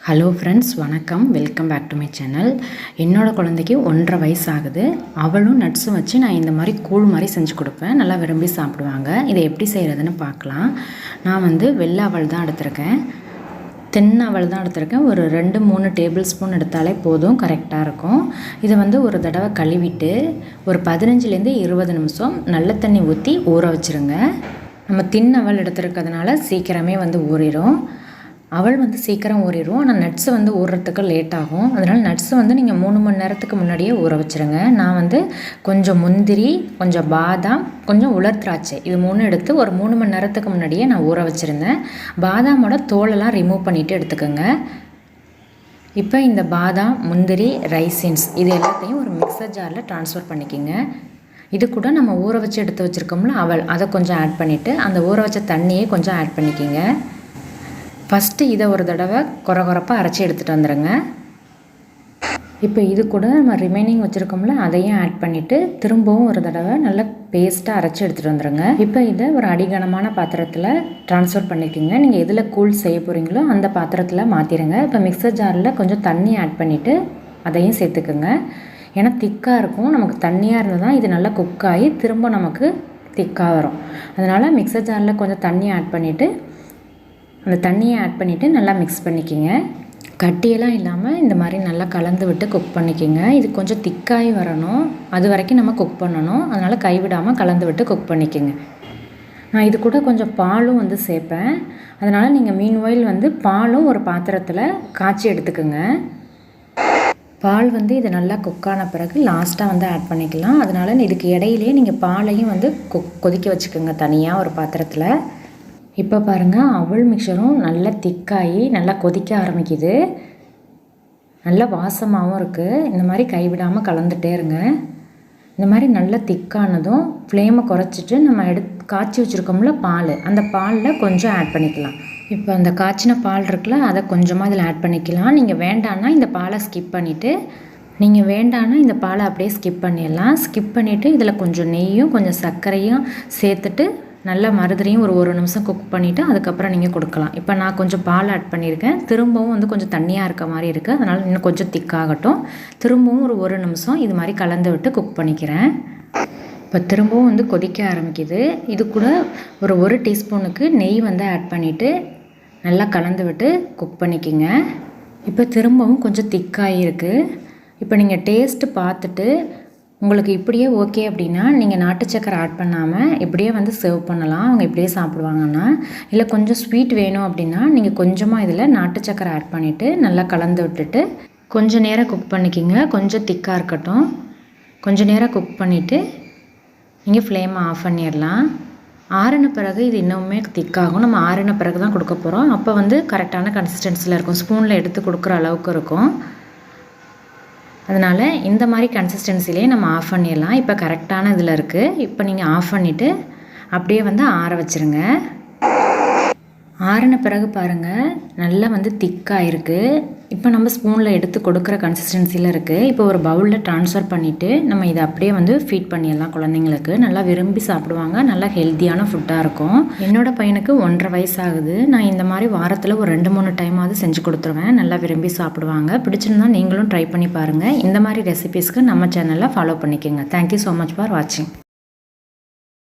Hello friends, வணக்கம். Welcome back to my channel. என்னோடய குழந்தைக்கு 1.5 வயசு ஆகுது. அவளும் நட்ஸும் வச்சு நான் இந்த மாதிரி கூழ் மாதிரி செஞ்சு கொடுப்பேன். நல்லா விரும்பி சாப்பிடுவாங்க. இதை எப்படி செய்கிறதுன்னு பார்க்கலாம். நான் வெள்ளை அவல் தான் எடுத்திருக்கேன். தென்னை அவல் தான் எடுத்திருக்கேன். ஒரு 2-3 டேபிள் ஸ்பூன் எடுத்தாலே போதும், கரெக்டாக இருக்கும். இதை ஒரு தடவை கழுவிட்டு ஒரு 15லேருந்து 20 நிமிஷம் நல்ல தண்ணி ஊற்றி ஊற வச்சுருங்க. நம்ம அவல் எடுத்துருக்கிறதுனால சீக்கிரமே ஊறிடும். அவள் சீக்கிரம் ஊறிடும். ஆனால் நட்ஸு ஊறுறதுக்கு லேட் ஆகும். அதனால் நட்ஸு நீங்கள் 3 மணி நேரத்துக்கு முன்னாடியே ஊற வச்சுருங்க. நான் கொஞ்சம் முந்திரி, கொஞ்சம் பாதாம், கொஞ்சம் உலர் திராட்சை, இது 3 எடுத்து ஒரு 3 மணி நேரத்துக்கு முன்னாடியே நான் ஊற வச்சுருந்தேன். பாதாமோட தோலெல்லாம் ரிமூவ் பண்ணிவிட்டு எடுத்துக்கோங்க. இப்போ இந்த பாதாம், முந்திரி, ரைசின்ஸ் இது எல்லாத்தையும் ஒரு மிக்சர் ஜாரில் ட்ரான்ஸ்ஃபர் பண்ணிக்கோங்க. இது கூட நம்ம ஊற வச்சு எடுத்து வச்சுருக்கோம்ல அவள், அதை கொஞ்சம் ஆட் பண்ணிவிட்டு அந்த ஊற வச்ச தண்ணியே கொஞ்சம் ஆட் பண்ணிக்கோங்க. ஃபஸ்ட்டு இதை ஒரு தடவை கொரப்பாக அரைச்சி எடுத்துகிட்டு வந்துடுங்க. இப்போ இது கூட நம்ம ரிமைனிங் வச்சுருக்கோம்ல அதையும் ஆட் பண்ணிவிட்டு திரும்பவும் ஒரு தடவை நல்லா பேஸ்ட்டாக அரைச்சி எடுத்துகிட்டு வந்துடுங்க. இப்போ இதை ஒரு அடிகனமான பாத்திரத்தில் ட்ரான்ஸ்ஃபர் பண்ணிக்கோங்க. நீங்கள் எதில் கூழ் செய்ய போகிறீங்களோ அந்த பாத்திரத்தில் மாற்றிடுங்க. இப்போ மிக்சர் ஜாரில் கொஞ்சம் தண்ணி ஆட் பண்ணிவிட்டு அதையும் சேர்த்துக்குங்க. ஏன்னா திக்காக இருக்கும். நமக்கு தண்ணியாக இருந்தால் தான் இது நல்லா குக்காகி திரும்ப நமக்கு திக்காக வரும். அதனால் மிக்சர் ஜாரில் கொஞ்சம் தண்ணி ஆட் பண்ணிவிட்டு அந்த தண்ணியை ஆட் பண்ணிவிட்டு நல்லா மிக்ஸ் பண்ணிக்கோங்க. கட்டியெல்லாம் இல்லாமல் இந்த மாதிரி நல்லா கலந்து விட்டு குக் பண்ணிக்கோங்க. இது கொஞ்சம் திக்காகி வரணும், அது வரைக்கும் நம்ம குக் பண்ணணும். அதனால் கைவிடாமல் கலந்து விட்டு குக் பண்ணிக்கோங்க. நான் இது கூட கொஞ்சம் பாலும் சேர்ப்பேன். அதனால் நீங்கள் மீன்வாயில் பாலும் ஒரு பாத்திரத்தில் காய்ச்சி எடுத்துக்கோங்க. பால் இது நல்லா குக்கான பிறகு லாஸ்ட்டாக ஆட் பண்ணிக்கலாம். அதனால் இதுக்கு இடையிலே நீங்கள் பாலையும் கொதிக்க வச்சுக்கோங்க தனியாக ஒரு பாத்திரத்தில். இப்போ பாருங்கள், அவல் மிக்சரும் நல்லா திக்காகி நல்லா கொதிக்க ஆரம்பிக்குது. நல்ல வாசமாகவும் இருக்குது. இந்த மாதிரி கைவிடாமல் கலந்துகிட்டே இருங்க. இந்த மாதிரி நல்லா திக்கானதும் ஃப்ளேமை குறைச்சிட்டு நம்ம காய்ச்சி வச்சுருக்கோம்ல பால், அந்த பாலில் கொஞ்சம் ஆட் பண்ணிக்கலாம். இப்போ அந்த காய்ச்சின பால் இருக்குல்ல, அதை கொஞ்சமாக இதில் ஆட் பண்ணிக்கலாம். நீங்கள் வேண்டான்னா இந்த பாலை ஸ்கிப் பண்ணிவிட்டு இந்த பாலை அப்படியே ஸ்கிப் பண்ணிடலாம். ஸ்கிப் பண்ணிவிட்டு இதில் கொஞ்சம் நெய்யும் கொஞ்சம் சர்க்கரையும் சேர்த்துட்டு நல்லா மறுபடியும் ஒரு நிமிஷம் குக் பண்ணிவிட்டு அதுக்கப்புறம் நீங்கள் கொடுக்கலாம். இப்போ நான் கொஞ்சம் பால் ஆட் பண்ணியிருக்கேன். திரும்பவும் கொஞ்சம் தண்ணியாக இருக்க மாதிரி இருக்குது. அதனால் இன்னும் கொஞ்சம் திக்காகட்டும். திரும்பவும் ஒரு நிமிஷம் இது மாதிரி கலந்து விட்டு குக் பண்ணிக்கிறேன். இப்போ திரும்பவும் கொதிக்க ஆரம்பிக்குது. இது கூட ஒரு டீஸ்பூனுக்கு நெய் ஆட் பண்ணிவிட்டு நல்லா கலந்து விட்டு குக் பண்ணிக்கோங்க. இப்போ திரும்பவும் கொஞ்சம் திக்காகி இருக்குது. இப்போ நீங்கள் டேஸ்ட்டு பார்த்துட்டு உங்களுக்கு இப்படியே ஓகே அப்படின்னா நீங்கள் நாட்டு சக்கரை ஆட் பண்ணாமல் இப்படியே சர்வ் பண்ணலாம். அவங்க இப்படியே சாப்பிடுவாங்கன்னா. இல்லை கொஞ்சம் ஸ்வீட் வேணும் அப்படின்னா நீங்கள் கொஞ்சமாக இதில் நாட்டு சக்கரை ஆட் பண்ணிவிட்டு நல்லா கலந்து விட்டுட்டு கொஞ்சம் நேரம் குக் பண்ணிக்கிங்க. கொஞ்சம் திக்காக இருக்கட்டும். கொஞ்சம் நேரம் குக் பண்ணிவிட்டு நீங்கள் ஃப்ளேமை ஆஃப் பண்ணிடலாம். ஆறின பிறகு இது இன்னுமே திக்காகும். நம்ம ஆறின பிறகு தான் கொடுக்க போகிறோம். அப்போ கரெக்டான கன்சிஸ்டன்சியில் இருக்கும். ஸ்பூனில் எடுத்து கொடுக்குற அளவுக்கு இருக்கும். அதனால் இந்த மாதிரி கன்சிஸ்டன்சிலே நம்ம ஆஃப் பண்ணிடலாம். இப்போ கரெக்டான இதில் இருக்குது. இப்போ நீங்கள் ஆஃப் பண்ணிவிட்டு அப்படியே ஆற வச்சுருங்க. ஆறின பிறகு பாருங்கள், நல்லா திக்காக இருக்குது. இப்போ நம்ம ஸ்பூனில் எடுத்து கொடுக்குற கன்சிஸ்டன்சியில் இருக்குது. இப்போ ஒரு பவுலில் ட்ரான்ஸ்ஃபர் பண்ணிவிட்டு நம்ம இதை அப்படியே ஃபீட் பண்ணிடலாம். குழந்தைங்களுக்கு நல்லா விரும்பி சாப்பிடுவாங்க. நல்லா ஹெல்த்தியான ஃபுட்டாக இருக்கும். என்னோடய பையனுக்கு 1.5 வயசு ஆகுது. நான் இந்த மாதிரி வாரத்தில் ஒரு 2-3 டைமாவது செஞ்சு கொடுத்துருவேன். நல்லா விரும்பி சாப்பிடுவாங்க. பிடிச்சிருந்தா நீங்களும் ட்ரை பண்ணி பாருங்கள். இந்த மாதிரி ரெசிபீஸ்க்கு நம்ம சேனலில் ஃபாலோ பண்ணிக்கோங்க. தேங்க்யூ ஸோ மச் ஃபார் வாட்சிங்.